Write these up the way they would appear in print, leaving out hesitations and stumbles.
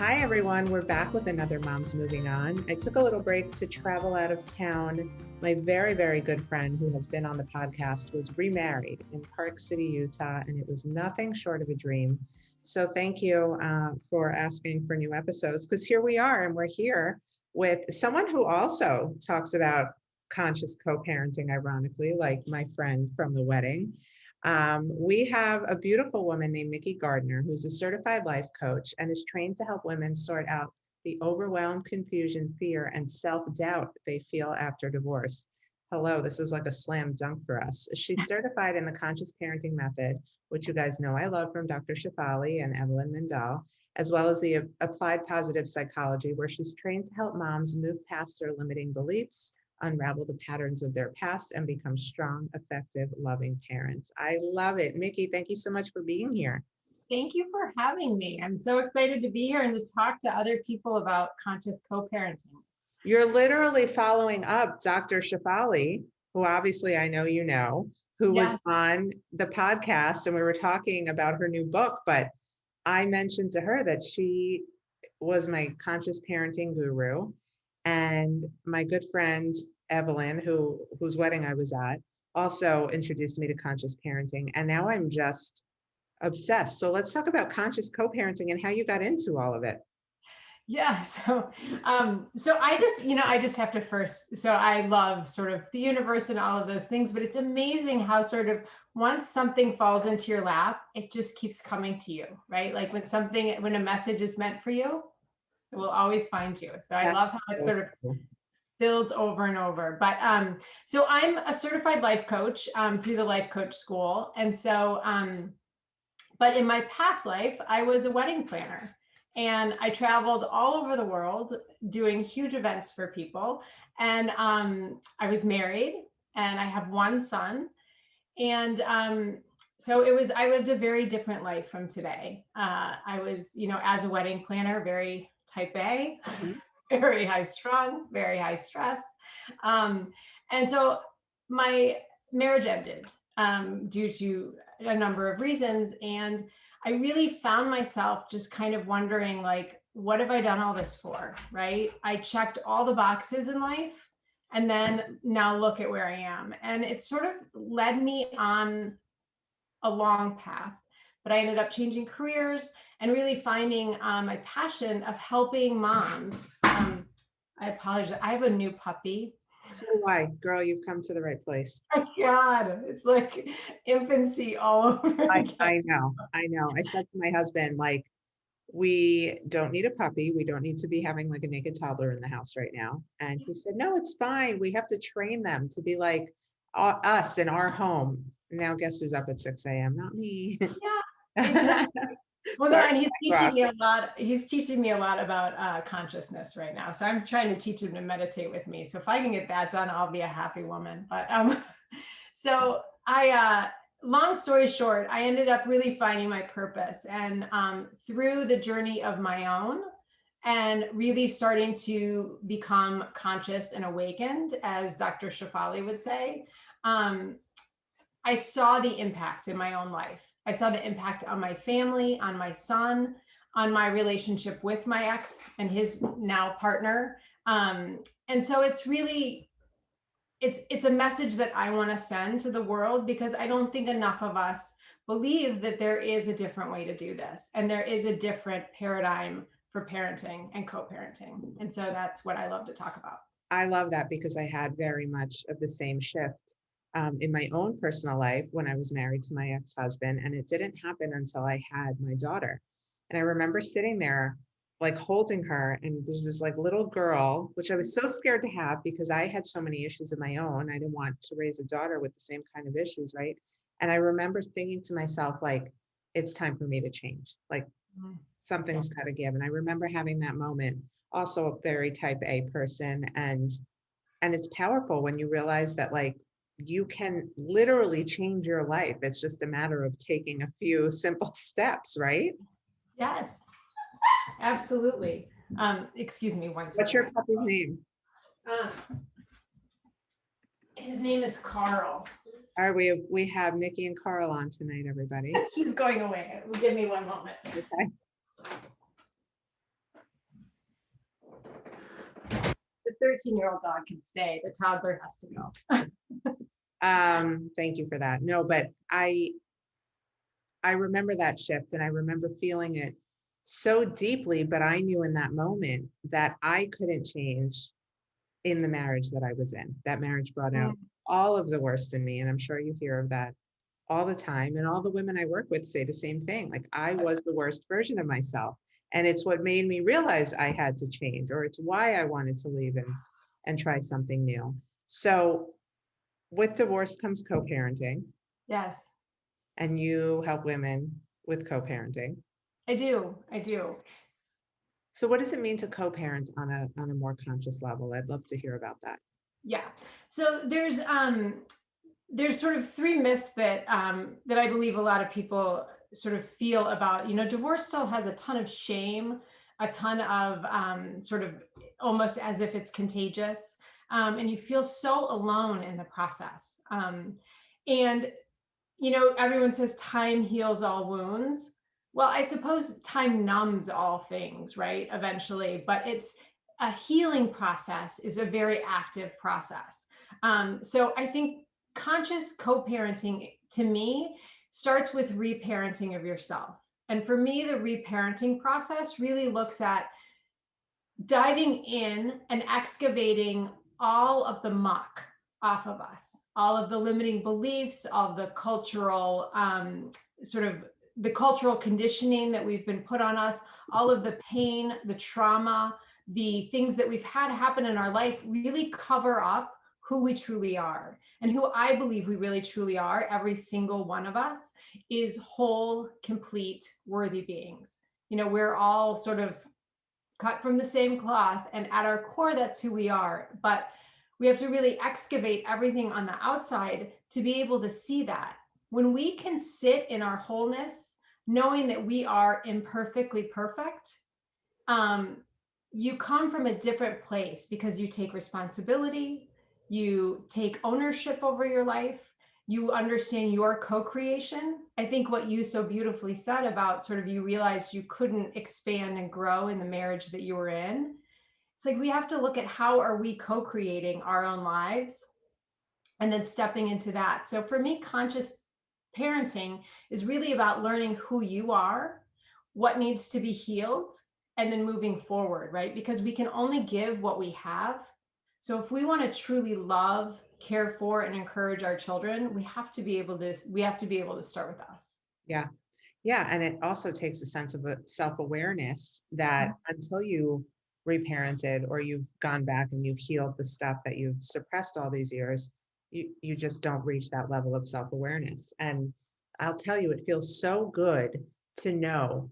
Hi, everyone. We're back with another Moms Moving On. I took a little break to travel out of town. My very, very good friend who has been on the podcast was remarried in Park City, Utah, and it was nothing short of a dream. So thank you for asking for new episodes, because here we are, and we're here with someone who also talks about conscious co-parenting, ironically, like my friend from the wedding. We have a beautiful woman named Mickey Gardner, who's a certified life coach and is trained to help women sort out the overwhelm, confusion, fear, and self-doubt they feel after divorce. Hello, this is like a slam dunk for us. She's certified in the conscious parenting method, which you guys know I love from Dr. Shefali and Evelyn Mindal, as well as the applied positive psychology, where she's trained to help moms move past their limiting beliefs, unravel the patterns of their past, and become strong, effective, loving parents. I love it. Mickey, thank you so much for being here. Thank you for having me. I'm so excited to be here and to talk to other people about conscious co-parenting. You're literally following up Dr. Shefali, who obviously I know you know, who was on the podcast, and we were talking about her new book, but I mentioned to her that she was my conscious parenting guru. And my good friend, Evelyn, whose wedding I was at, also introduced me to conscious parenting. And now I'm just obsessed. So let's talk about conscious co-parenting and how you got into all of it. Yeah. So I just have to first, so I love sort of the universe and all of those things, but it's amazing how sort of once something falls into your lap, it just keeps coming to you, right? Like when a message is meant for you, it will always find you. So I love how it sort of builds over and over. But so I'm a certified life coach through the life coach school. And so, but in my past life, I was a wedding planner. And I traveled all over the world doing huge events for people. And I was married and I have one son. And so I lived a very different life from today. I was, as a wedding planner, very type A, very high strung, very high stress. And so my marriage ended due to a number of reasons. And I really found myself just kind of wondering, like, what have I done all this for, right? I checked all the boxes in life, and then now look at where I am. And it sort of led me on a long path, but I ended up changing careers and really finding my passion of helping moms. I apologize. I have a new puppy. So do I. Girl, you've come to the right place. Oh God, it's like infancy all over again. I know. I said to my husband, like, we don't need a puppy. We don't need to be having like a naked toddler in the house right now. And he said, no, it's fine. We have to train them to be like us in our home. Now guess who's up at 6 a.m.? Not me. Yeah, exactly. Well, no, and he's teaching me a lot. He's teaching me a lot about consciousness right now. So I'm trying to teach him to meditate with me. So if I can get that done, I'll be a happy woman. But so long story short, I ended up really finding my purpose, and through the journey of my own, and really starting to become conscious and awakened, as Dr. Shefali would say, I saw the impact in my own life. I saw the impact on my family, on my son, on my relationship with my ex and his now partner. And so it's really, it's a message that I want to send to the world, because I don't think enough of us believe that there is a different way to do this. And there is a different paradigm for parenting and co-parenting. And so that's what I love to talk about. I love that, because I had very much of the same shift in my own personal life when I was married to my ex-husband. And it didn't happen until I had my daughter. And I remember sitting there, like holding her, and there's this like little girl, which I was so scared to have because I had so many issues of my own. I didn't want to raise a daughter with the same kind of issues, right? And I remember thinking to myself, like, it's time for me to change. Like, something's got to give. And I remember having that moment. Also a very type A person. And it's powerful when you realize that, like, you can literally change your life. It's just a matter of taking a few simple steps, right? Yes, absolutely. Excuse me one second. What's your puppy's name? His name is Carl. All right, we have Mickey and Carl on tonight, everybody. He's going away. Give me one moment. Okay. 13-year-old dog can stay. The toddler has to go. Thank you for that. No, but I remember that shift and I remember feeling it so deeply, but I knew in that moment that I couldn't change in the marriage that I was in. That marriage brought out all of the worst in me. And I'm sure you hear of that all the time. And all the women I work with say the same thing. Like I was the worst version of myself. And it's what made me realize I had to change, or it's why I wanted to leave and try something new. So with divorce comes co-parenting, Yes, and you help women with co-parenting. I do. I do. So what does it mean to co-parent on a more conscious level? I'd love to hear about that. Yeah. So there's sort of three myths that that I believe a lot of people sort of feel about, divorce still has a ton of shame, a ton of sort of almost as if it's contagious. And you feel so alone in the process. And everyone says time heals all wounds. Well, I suppose time numbs all things, right? Eventually, but it's a healing process is a very active process. So I think conscious co-parenting to me starts with reparenting of yourself. And for me, the reparenting process really looks at diving in and excavating all of the muck off of us, all of the limiting beliefs, all of the cultural sort of the cultural conditioning that we've been put on us, all of the pain, the trauma, the things that we've had happen in our life really cover up who we truly are. And who I believe we really truly are, every single one of us, is whole, complete, worthy beings. We're all sort of cut from the same cloth, and at our core that's who we are. But we have to really excavate everything on the outside to be able to see that. When we can sit in our wholeness, knowing that we are imperfectly perfect, you come from a different place because you take responsibility, you take ownership over your life, you understand your co-creation. I think what you so beautifully said about sort of you realized you couldn't expand and grow in the marriage that you were in. It's like we have to look at how are we co-creating our own lives and then stepping into that. So for me, conscious parenting is really about learning who you are, what needs to be healed, and then moving forward, right? Because we can only give what we have. So if we want to truly love, care for, and encourage our children, we have to be able to start with us. Yeah. Yeah. And it also takes a sense of self-awareness that until you reparented or you've gone back and you've healed the stuff that you've suppressed all these years, you just don't reach that level of self-awareness. And I'll tell you, it feels so good to know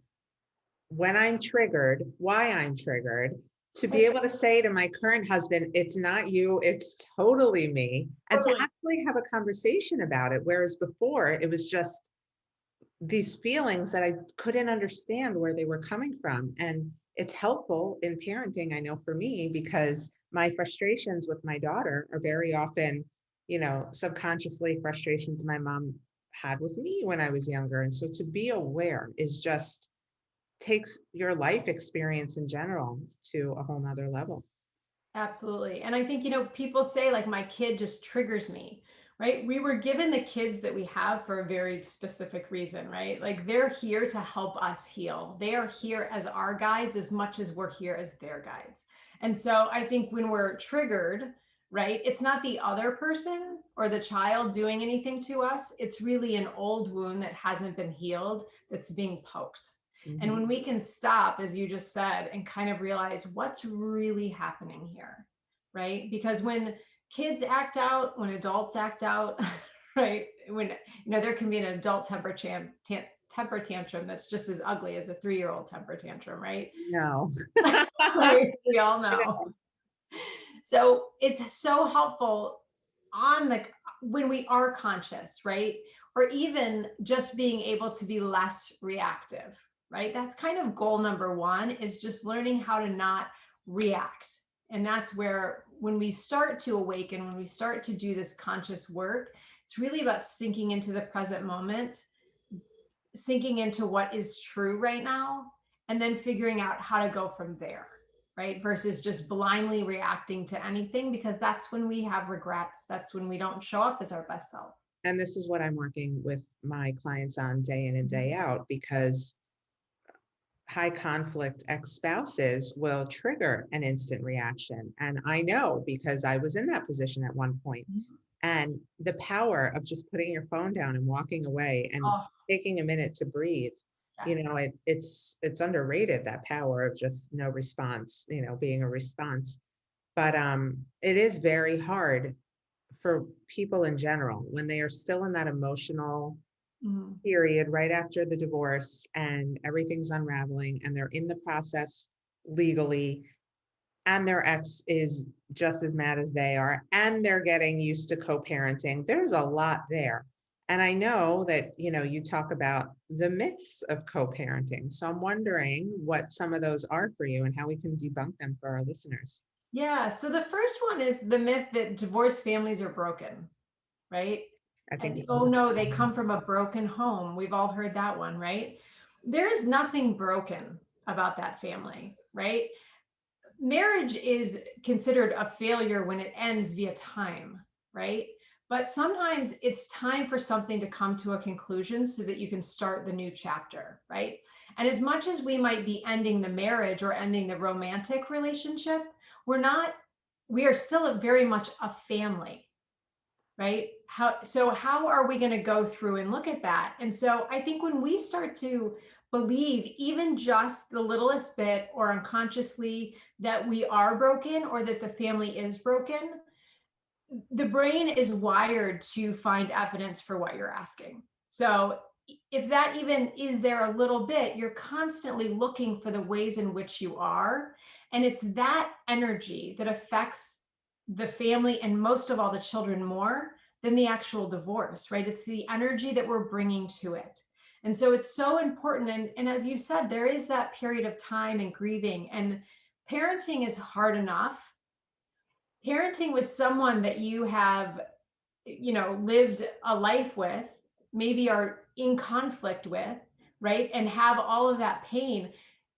when I'm triggered, why I'm triggered, to be able to say to my current husband, it's not you, it's totally me, and to actually have a conversation about it. Whereas before it was just these feelings that I couldn't understand where they were coming from. And it's helpful in parenting, I know for me, because my frustrations with my daughter are very often, subconsciously frustrations my mom had with me when I was younger. And so to be aware is just takes your life experience in general to a whole nother level. Absolutely. And I think, people say like my kid just triggers me, right? We were given the kids that we have for a very specific reason, right? Like they're here to help us heal. They are here as our guides as much as we're here as their guides. And so I think when we're triggered, right, it's not the other person or the child doing anything to us. It's really an old wound that hasn't been healed that's being poked. And when we can stop, as you just said, and kind of realize what's really happening here, right? Because when kids act out, when adults act out, right? When, there can be an adult temper tantrum that's just as ugly as a 3-year-old temper tantrum, right? No. Right? We all know. So it's so helpful when we are conscious, right? Or even just being able to be less reactive, right? That's kind of goal number one, is just learning how to not react. And that's where when we start to awaken, when we start to do this conscious work, it's really about sinking into the present moment, sinking into what is true right now, and then figuring out how to go from there. right? Versus just blindly reacting to anything, because that's when we have regrets. That's when we don't show up as our best self. And this is what I'm working with my clients on day in and day out, because high conflict ex-spouses will trigger an instant reaction. And I know because I was in that position at one point. And the power of just putting your phone down and walking away and Oh, taking a minute to breathe, yes. it's underrated, that power of just no response, being a response. But it is very hard for people in general when they are still in that emotional Mhm. period right after the divorce and everything's unraveling and they're in the process legally, and their ex is just as mad as they are, and they're getting used to co-parenting. There's a lot there. And I know that, you talk about the myths of co-parenting. So I'm wondering what some of those are for you and how we can debunk them for our listeners. Yeah. So the first one is the myth that divorced families are broken, right? I think And you oh no, they come from a broken home. We've all heard that one, right? There is nothing broken about that family, right? Marriage is considered a failure when it ends via time, right? But sometimes it's time for something to come to a conclusion so that you can start the new chapter, right? And as much as we might be ending the marriage or ending the romantic relationship, we're not, we are still very much a family, right? How are we going to go through and look at that? And so I think when we start to believe even just the littlest bit or unconsciously that we are broken or that the family is broken, the brain is wired to find evidence for what you're asking. So if that even is there a little bit, you're constantly looking for the ways in which you are. And it's that energy that affects the family and most of all the children more than the actual divorce, right? It's the energy that we're bringing to it. And so it's so important. And as you said, there is that period of time and grieving, and parenting is hard enough. Parenting with someone that you have, lived a life with, maybe are in conflict with, right? And have all of that pain,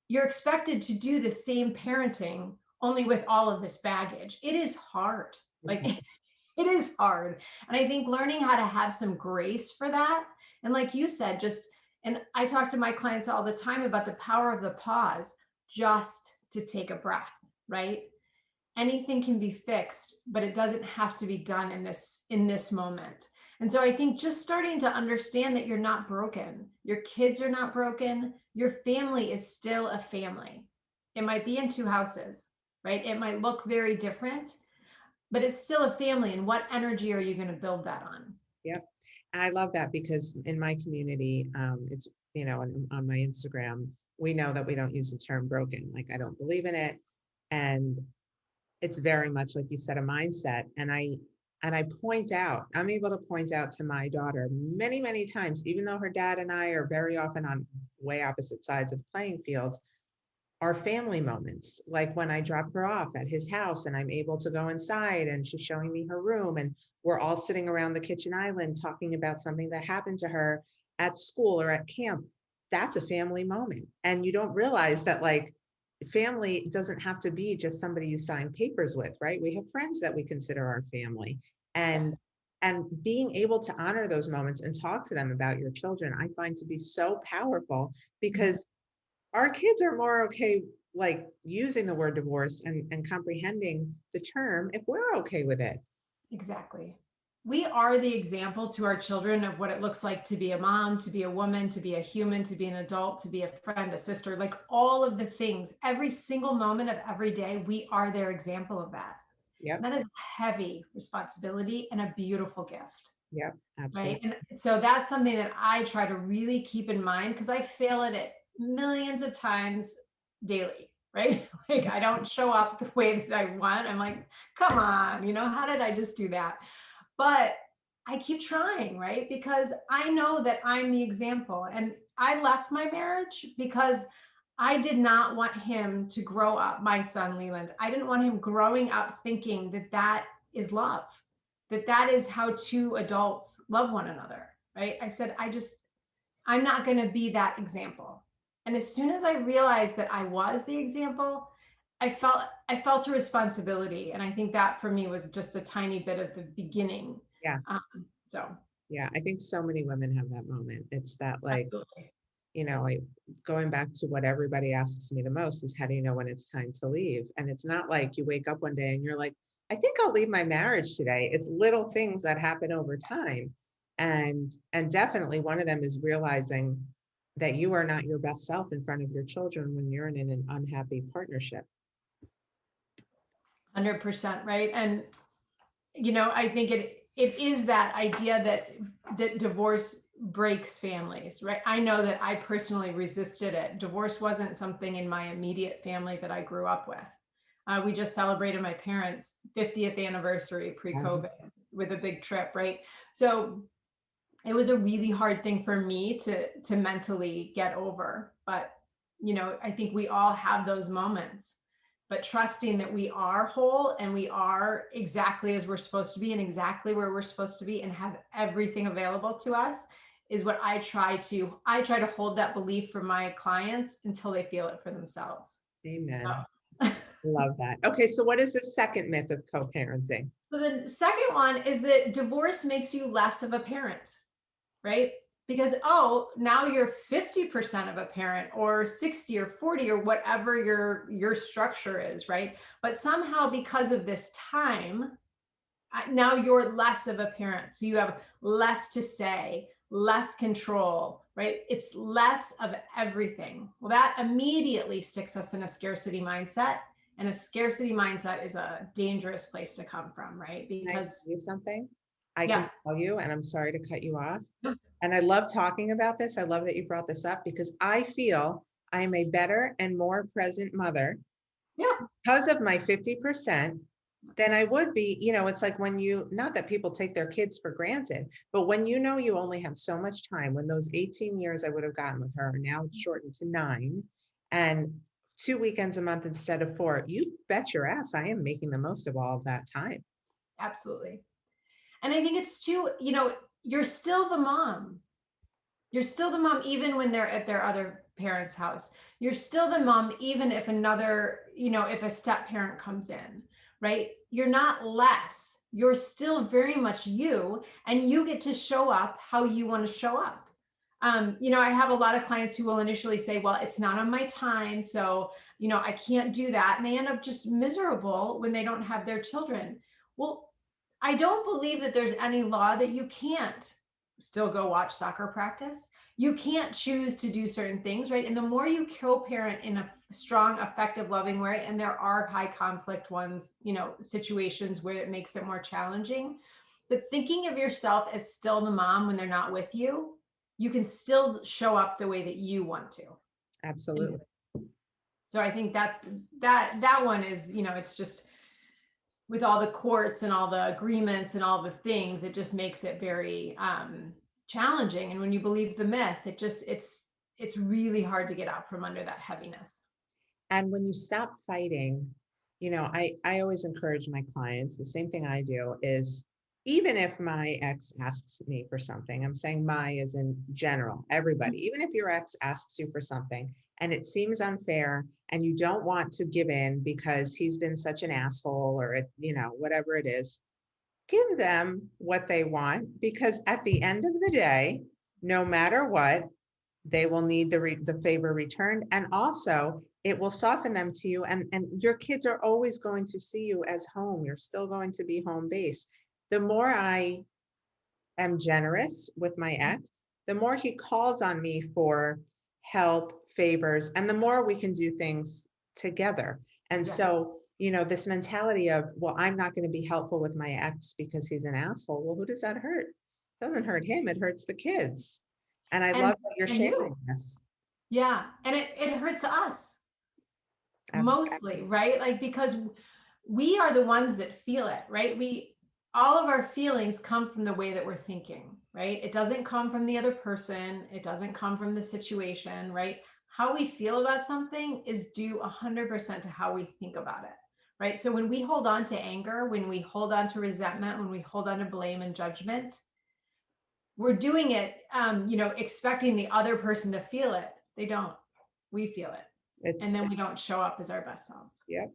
you're expected to do the same parenting only with all of this baggage. It is hard. Like it is hard. And I think learning how to have some grace for that. And like you said, and I talk to my clients all the time about the power of the pause, just to take a breath, right? Anything can be fixed, but it doesn't have to be done in this moment. And so I think just starting to understand that you're not broken, your kids are not broken, your family is still a family. It might be in two houses, right? It might look very different, but it's still a family. And what energy are you going to build that on? Yep. And I love that because in my community, it's, on my Instagram, we know that we don't use the term broken. Like, I don't believe in it. And it's very much, like you said, a mindset. And I point out, I'm able to point out to my daughter many, many times, even though her dad and I are very often on way opposite sides of the playing field, our family moments, like when I drop her off at his house and I'm able to go inside and she's showing me her room and we're all sitting around the kitchen island talking about something that happened to her at school or at camp. That's a family moment. And you don't realize that, like, family doesn't have to be just somebody you sign papers with, right? We have friends that we consider our family. And Yes. and being able to honor those moments and talk to them about your children, I find to be so powerful, because our kids are more okay, like, using the word divorce and comprehending the term if we're okay with it. Exactly. We are the example to our children of what it looks like to be a mom, to be a woman, to be a human, to be an adult, to be a friend, a sister, like all of the things, every single moment of every day, we are their example of that. Yep. And that is a heavy responsibility and a beautiful gift, Yep. right? Absolutely. And so that's something that I try to really keep in mind because I fail at it millions of times daily, right? Like I don't show up the way that I want. I'm like, come on, how did I just do that? But I keep trying, right? Because I know that I'm the example. And I left my marriage because I did not want him to grow up, my son Leland. I didn't want him growing up thinking that that is love, that that is how two adults love one another, right? I said, I'm not going to be that example. And as soon as I realized that I was the example, I felt a responsibility, and I think that for me was just a tiny bit of the beginning. Yeah. So Yeah. I think so many women have that moment. It's that like, absolutely. going back to what everybody asks me the most is how do you know when it's time to leave? And it's not like you wake up one day and you're like, I think I'll leave my marriage today. It's little things that happen over time. And definitely one of them is realizing that you are not your best self in front of your children when you're in an unhappy partnership. 100%, right? And I think it is that idea that divorce breaks families, right? I know that I personally resisted it. Divorce wasn't something in my immediate family that I grew up with. We just celebrated my parents' 50th anniversary pre-COVID with a big trip, right? So it was a really hard thing for me to mentally get over. But I think we all have those moments. But trusting that we are whole and we are exactly as we're supposed to be and exactly where we're supposed to be and have everything available to us is what I try to hold that belief for my clients until they feel it for themselves. Amen. So. Love that. Okay, so what is the second myth of co-parenting? So the second one is that divorce makes you less of a parent, right? Because, oh, now you're 50% of a parent or 60 or 40 or whatever your structure is, right? But somehow because of this time, now you're less of a parent. So you have less to say, less control, right? It's less of everything. Well, that immediately sticks us in a scarcity mindset. And a scarcity mindset is a dangerous place to come from, right? Can I Because, tell you something? I can yeah. tell you, and I'm sorry to cut you off. And I love talking about this. I love that you brought this up because I feel I am a better and more present mother Yeah. because of my 50% than I would be. It's like when not that people take their kids for granted, but when you only have so much time, when those 18 years I would have gotten with her are now shortened to 9 and 2 weekends a month instead of 4, you bet your ass I am making the most of all of that time. Absolutely. And I think it's too, you're still the mom. You're still the mom, even when they're at their other parent's house. You're still the mom, even if if a step parent comes in, right? You're not less. You're still very much you, and you get to show up how you want to show up. I have a lot of clients who will initially say, well, it's not on my time. So, I can't do that. And they end up just miserable when they don't have their children. Well, I don't believe that there's any law that you can't still go watch soccer practice. You can't choose to do certain things, right? And the more you co-parent in a strong, effective, loving way, and there are high conflict ones, situations where it makes it more challenging, but thinking of yourself as still the mom when they're not with you, you can still show up the way that you want to. Absolutely. And so I think that one is, it's just with all the courts and all the agreements and all the things, it just makes it very challenging. And when you believe the myth, it's really hard to get out from under that heaviness. And when you stop fighting, I always encourage my clients, the same thing I do is even if my ex asks me for something, I'm saying my as in general, everybody, even if your ex asks you for something and it seems unfair and you don't want to give in because he's been such an asshole or, whatever it is, give them what they want because at the end of the day, no matter what, they will need the favor returned. And also it will soften them to you. And your kids are always going to see you as home. You're still going to be home base. The more I am generous with my ex, the more he calls on me for help, favors, and the more we can do things together. And so, this mentality of, well, I'm not going to be helpful with my ex because he's an asshole. Well, who does that hurt? It doesn't hurt him. It hurts the kids. And I love that you're sharing this. Yeah. And it hurts us mostly, right? Like, because we are the ones that feel it, right? All of our feelings come from the way that we're thinking, right? It doesn't come from the other person. It doesn't come from the situation, right? How we feel about something is due 100% to how we think about it, right? So when we hold on to anger, when we hold on to resentment, when we hold on to blame and judgment, we're doing it, expecting the other person to feel it. They don't. We feel it. It's, and then we don't show up as our best selves. yep.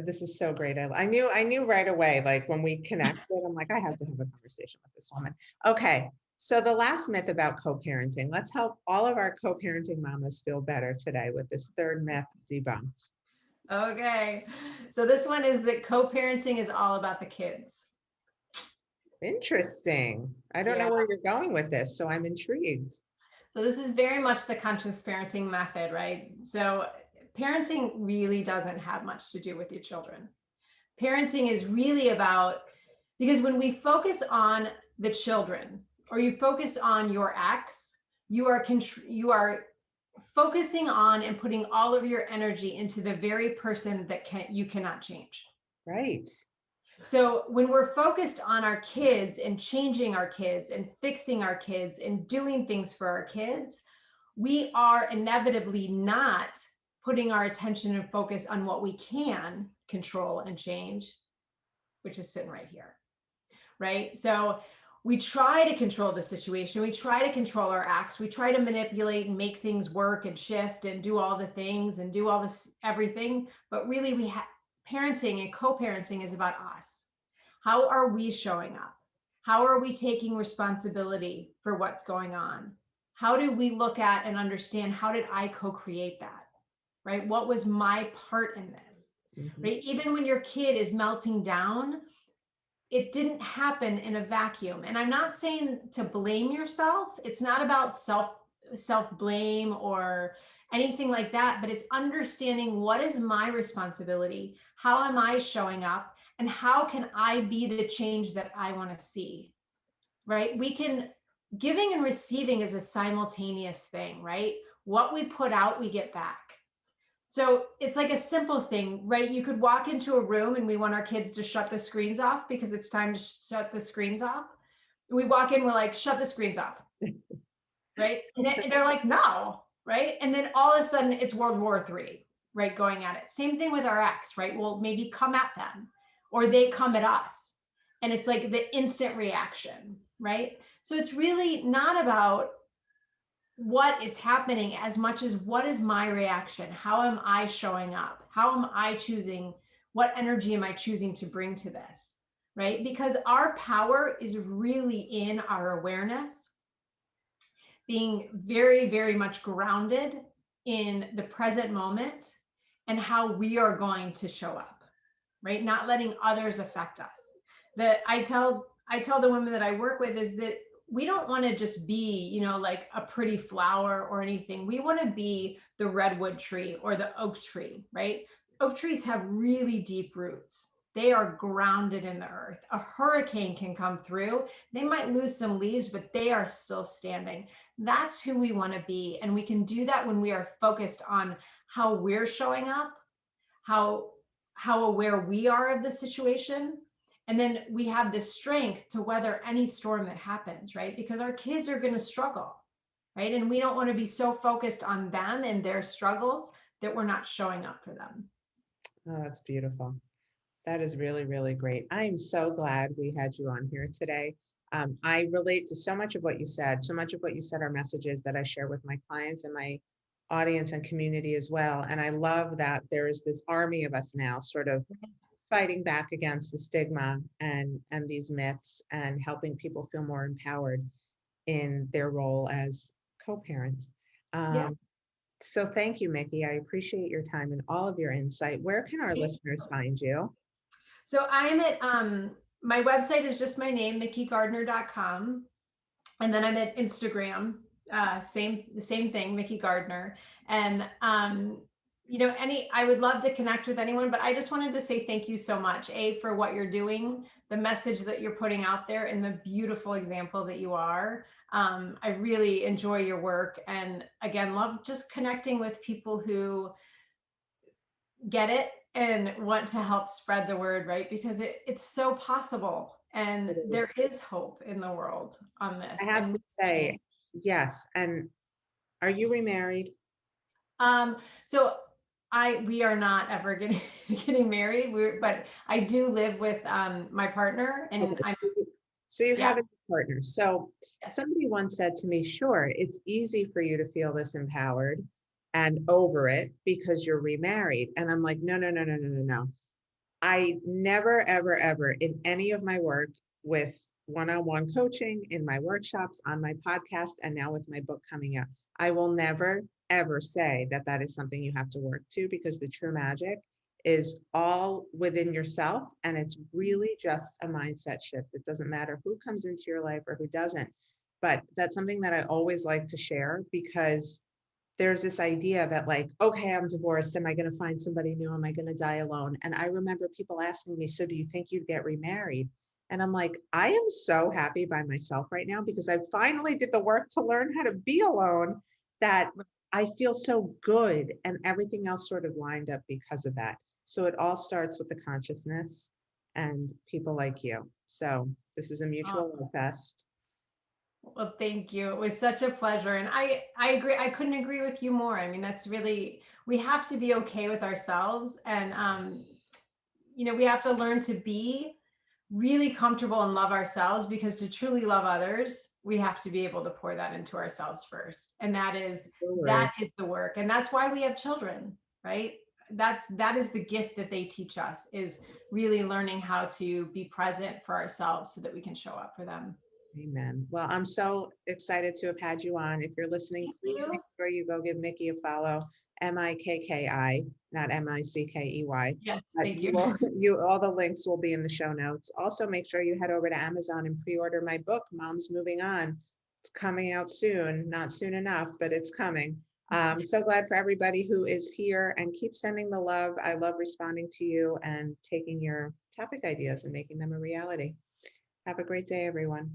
This is so great. I knew right away, like when we connected, I'm like, I have to have a conversation with this woman. Okay. So the last myth about co-parenting, let's help all of our co-parenting mamas feel better today with this third myth debunked. Okay. So this one is that co-parenting is all about the kids. Interesting. I don't know Yeah. where you're going with this, so I'm intrigued. So this is very much the conscious parenting method, right? So parenting really doesn't have much to do with your children. Parenting is really about, because when we focus on the children or you focus on your ex, you are focusing on and putting all of your energy into the very person that you cannot change. Right. So when we're focused on our kids and changing our kids and fixing our kids and doing things for our kids, we are inevitably not putting our attention and focus on what we can control and change, which is sitting right here, right? So we try to control the situation. We try to control our acts. We try to manipulate and make things work and shift and do all the things and do all this, everything. But really parenting and co-parenting is about us. How are we showing up? How are we taking responsibility for what's going on? How do we look at and understand, how did I co-create that, right? What was my part in this, right? Even when your kid is melting down, it didn't happen in a vacuum. And I'm not saying to blame yourself. It's not about self-blame or anything like that, but it's understanding, what is my responsibility? How am I showing up? And how can I be the change that I want to see, right? Giving and receiving is a simultaneous thing, right? What we put out, we get back. So it's like a simple thing, right? You could walk into a room and we want our kids to shut the screens off because it's time to shut the screens off. We walk in, we're like, shut the screens off, right? And they're like, no, right? And then all of a sudden it's World War III, right? Going at it. Same thing with our ex, right? We'll maybe come at them or they come at us. And it's like the instant reaction, right? So it's really not about what is happening as much as what is my reaction? How am I showing up? How am I choosing? What energy am I choosing to bring to this? Right? Because our power is really in our awareness, being very, very much grounded in the present moment and how we are going to show up, right? Not letting others affect us. That I tell the women that I work with is that we don't want to just be, like a pretty flower or anything. We want to be the redwood tree or the oak tree, right? Oak trees have really deep roots. They are grounded in the earth. A hurricane can come through. They might lose some leaves, but they are still standing. That's who we want to be. And we can do that when we are focused on how we're showing up, how aware we are of the situation. And then we have the strength to weather any storm that happens, right? Because our kids are going to struggle, right? And we don't want to be so focused on them and their struggles that we're not showing up for them. Oh, that's beautiful. That is really, really great. I'm so glad we had you on here today. I relate to so much of what you said. So much of what you said are messages that I share with my clients and my audience and community as well. And I love that there is this army of us now sort of fighting back against the stigma and these myths and helping people feel more empowered in their role as co-parent. So thank you, Mickey. I appreciate your time and all of your insight. Where can our listeners find you? So I'm at, my website is just my name, mickygardner.com. And then I'm at Instagram, the same thing, Mickey Gardner. And, I would love to connect with anyone, but I just wanted to say thank you so much, for what you're doing, the message that you're putting out there, and the beautiful example that you are. I really enjoy your work. And again, love just connecting with people who get it and want to help spread the word, right? Because it's so possible. And there is hope in the world on this. I have to say, yes. And are you remarried? So we are not ever getting married. But I do live with my partner, and okay, so you have a partner. So somebody once said to me, sure, it's easy for you to feel this empowered and over it because you're remarried. And I'm like, no, no, no, no, no, no, no. I never, ever, ever in any of my work with one-on-one coaching, in my workshops, on my podcast, and now with my book coming out, I will never, ever say that that is something you have to work to, because the true magic is all within yourself. And it's really just a mindset shift. It doesn't matter who comes into your life or who doesn't. But that's something that I always like to share, because there's this idea that like, okay, I'm divorced. Am I going to find somebody new? Am I going to die alone? And I remember people asking me, so do you think you'd get remarried? And I'm like, I am so happy by myself right now, because I finally did the work to learn how to be alone, that I feel so good, and everything else sort of lined up because of that. So it all starts with the consciousness and people like you. So this is a mutual love fest. Well, thank you. It was such a pleasure. And I agree. I couldn't agree with you more. I mean, that's really, we have to be okay with ourselves. And, we have to learn to be really comfortable and love ourselves, because to truly love others, we have to be able to pour that into ourselves first. And that is the work. And that's why we have children, right? That is the gift that they teach us, is really learning how to be present for ourselves so that we can show up for them. Amen. Well, I'm so excited to have had you on. If you're listening, please make sure you go give Mickey a follow. Mikki, not Mickey. Yes, thank You you. will, all the links will be in the show notes. Also, make sure you head over to Amazon and pre-order my book, Mom's Moving On. It's coming out soon, not soon enough, but it's coming. I'm so glad for everybody who is here, and keep sending the love. I love responding to you and taking your topic ideas and making them a reality. Have a great day, everyone.